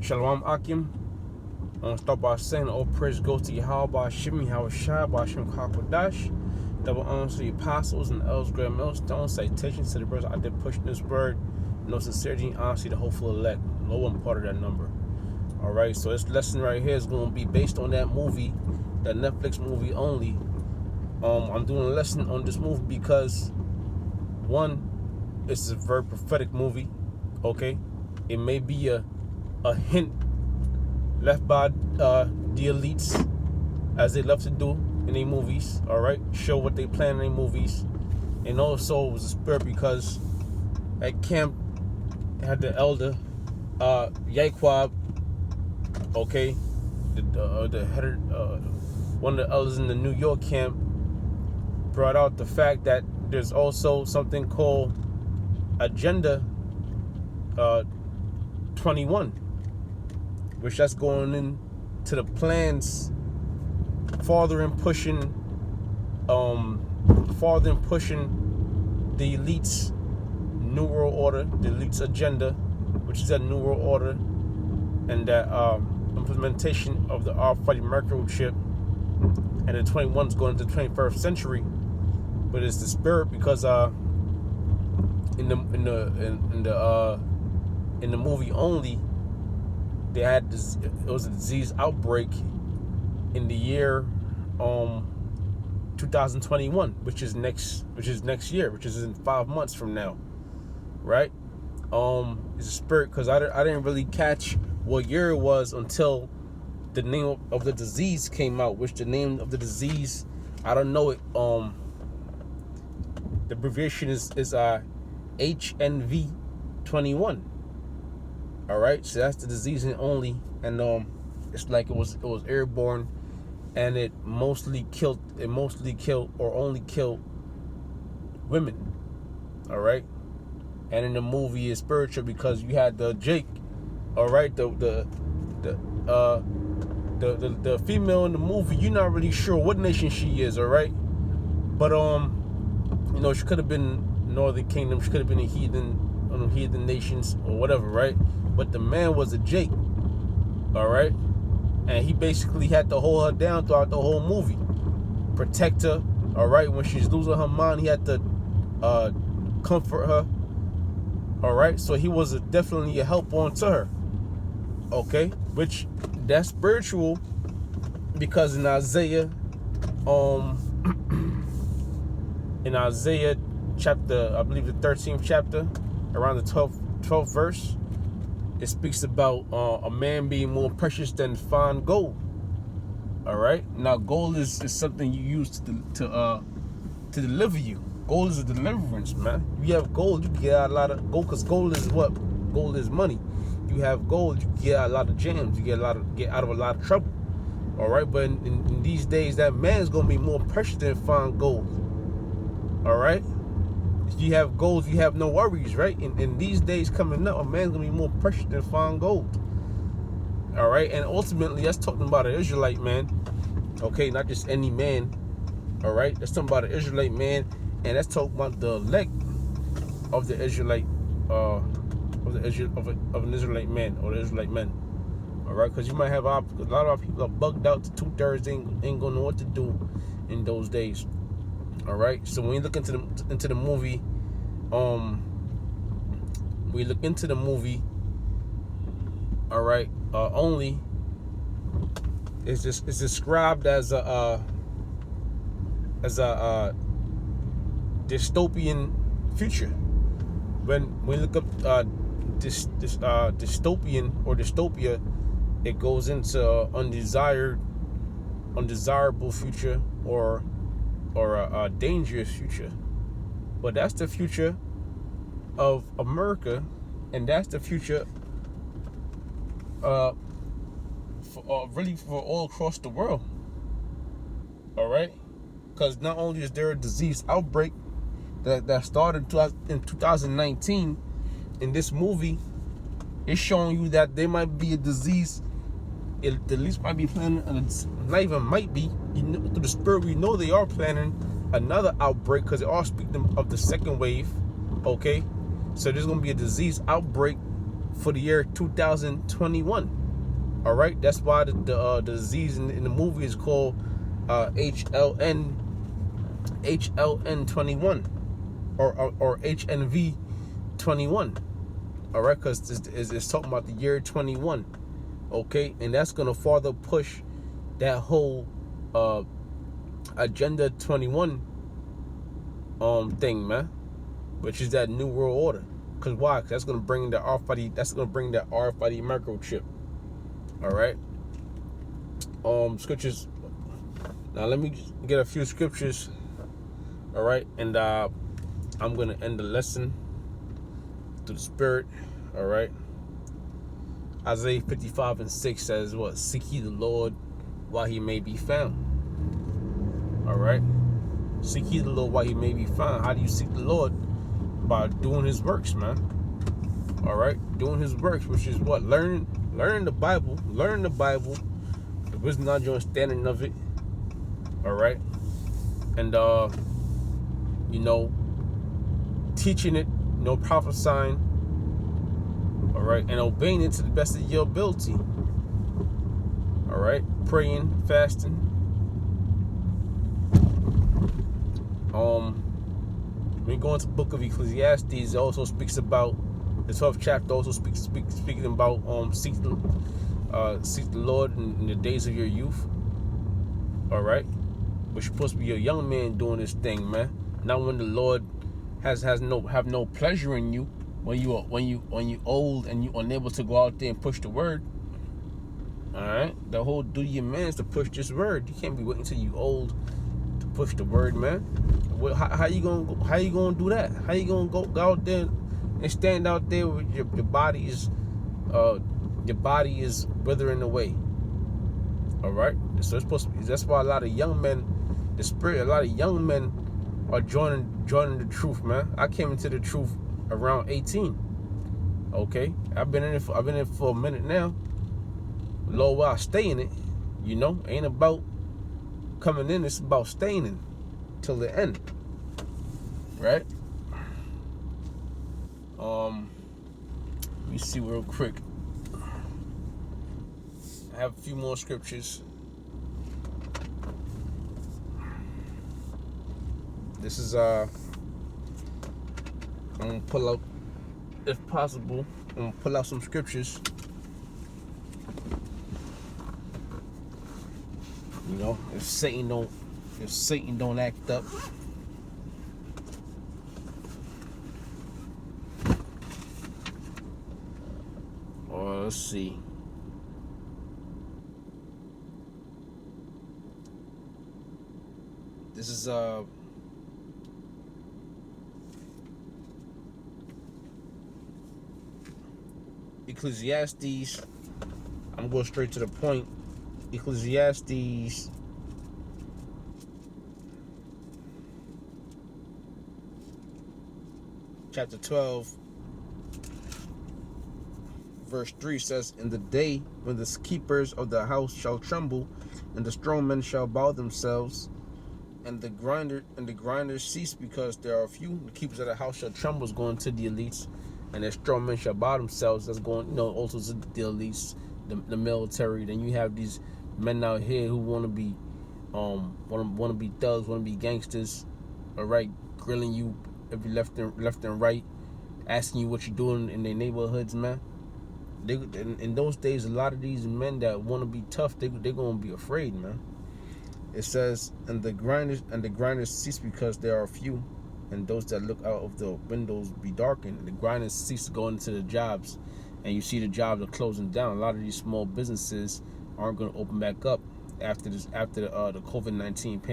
Shalom Akim. I'm going to start by saying all praise goes to Yahweh, Shimmy, Hawashai, Bashim Kakodash. Double honors to the apostles and the elders, great millstones. Citations to the brothers I did push this word. No sincerity and honesty, the hopeful elect. No one part of that number. Alright, so this lesson right here is going to be based on that movie, that Netflix movie only. I'm doing a lesson on this movie because, one, it's a very prophetic movie. Okay, it may be a hint left by the elites, as they love to do in their movies. All right, show what they plan in their movies. And also it was a spirit because at camp had the elder Yaquab, okay, the head one of the elders in the New York camp brought out the fact that there's also something called Agenda 21, which that's going into the plans farther and pushing the elites New World Order, the elites agenda, which is that New World Order, and that implementation of the fighting microchip, and the 21's going into the 21st century. But it's the spirit because in the movie only, they had this, it was a disease outbreak in the year 2021, which is next year, which is in 5 months from now, right? It's a spirit because I didn't really catch what year it was until the name of the disease came out, which the name of the disease, I don't know it. The abbreviation is HNV 21. All right, so that's the disease and only, and it's like it was airborne, and it mostly killed or only killed women. All right, and in the movie it's spiritual because you had the Jake, all right, the female in the movie. You're not really sure what nation she is, all right, but you know, she could have been Northern Kingdom, she could have been a heathen nations or whatever, right? But the man was a Jake, all right? And he basically had to hold her down throughout the whole movie. Protect her, all right? When she's losing her mind, he had to comfort her, all right? So he was definitely a help on to her, okay? Which, that's spiritual because in Isaiah chapter, I believe the 13th chapter, around the 12th verse, it speaks about a man being more precious than fine gold. All right. Now, gold is something you use to deliver you. Gold is a deliverance, man. You have gold, you get a lot of gold, because gold is what? Gold is money. You have gold, you get a lot of gems. You get out of a lot of trouble. All right. But in these days, that man is gonna be more precious than fine gold. All right. If you have gold, you have no worries, right? In these days coming up, a man's gonna be more precious than fine gold. All right, and ultimately, that's talking about an Israelite man, okay, not just any man. All right, that's talking about an Israelite man, and that's talking about the elect of the Israelite, of an Israelite man or the Israelite men. All right, because you might have a lot of people are bugged out to 2/3, ain't gonna know what to do in those days. All right, so when you look into the movie, all right, only it's described as a dystopian future. When we look up dystopian or dystopia, it goes into undesirable future or a dangerous future. But that's the future of America, and that's the future really for all across the world. All right, because not only is there a disease outbreak that started in 2019, in this movie it's showing you that there might be a disease. The least might be planning, not even might be, through the spirit we know they are planning another outbreak, because they are speaking of the second wave. Okay, so there's going to be a disease outbreak for the year 2021. All right, that's why the disease in the movie is called HLN 21 or HNV 21. All right, because it's talking about the year 21. Okay, and that's gonna further push that whole Agenda 21 thing, man, which is that new world order. Cause why? Cause that's gonna bring the RFID. That's gonna bring that RFID microchip. All right. Scriptures. Now let me get a few scriptures. All right, and I'm gonna end the lesson through the Spirit. All right. Isaiah 55:6 says, "What? Seek ye the Lord while He may be found." All right. Seek ye the Lord while He may be found. How do you seek the Lord? By doing His works, man. All right, doing His works, which is what? Learning the Bible, the wisdom, knowledge, understanding of it. All right, and teaching it, prophesying. All right, and obeying it to the best of your ability. All right, praying, fasting. When you go into the book of Ecclesiastes, it also speaks about the 12th chapter. Also speaking about seek the Lord in the days of your youth. All right, but you're supposed to be a young man doing this thing, man. Not when the Lord have no pleasure in you. When you old and you unable to go out there and push the word. All right, the whole duty of man is to push this word. You can't be waiting till you old to push the word, man. How you gonna do that? How you gonna go out there and stand out there with your body is withering away? All right, so it's supposed to be. That's why a lot of young men, a lot of young men are joining the truth, man. I came into the truth around 18. Okay, I've been in it for a minute now. Lord, while I stay in it, ain't about coming in. It's about staying in till the end, right? Let me see real quick. I have a few more scriptures. This is I'm gonna pull out, if possible, I'm gonna pull out some scriptures. If Satan don't act up. Let's see. This is Ecclesiastes. I'm going straight to the point. Ecclesiastes chapter 12 verse 3 says, "In the day when the keepers of the house shall tremble, and the strong men shall bow themselves, and the grinders cease because there are few, the keepers of the house shall tremble," is going to the elites, "and the strong men shall bow themselves," that's going, also to the elites, the military. Then you have these men out here who want to be thugs, want to be gangsters, all right, grilling you every left and right, asking you what you're doing in their neighborhoods, man. In those days, a lot of these men that want to be tough, they're gonna be afraid, man. It says, and the grinders cease because there are few, and those that look out of the windows be darkened. And the grinders cease to go into the jobs, and you see the jobs are closing down. A lot of these small businesses aren't going to open back up after the COVID-19 pandemic.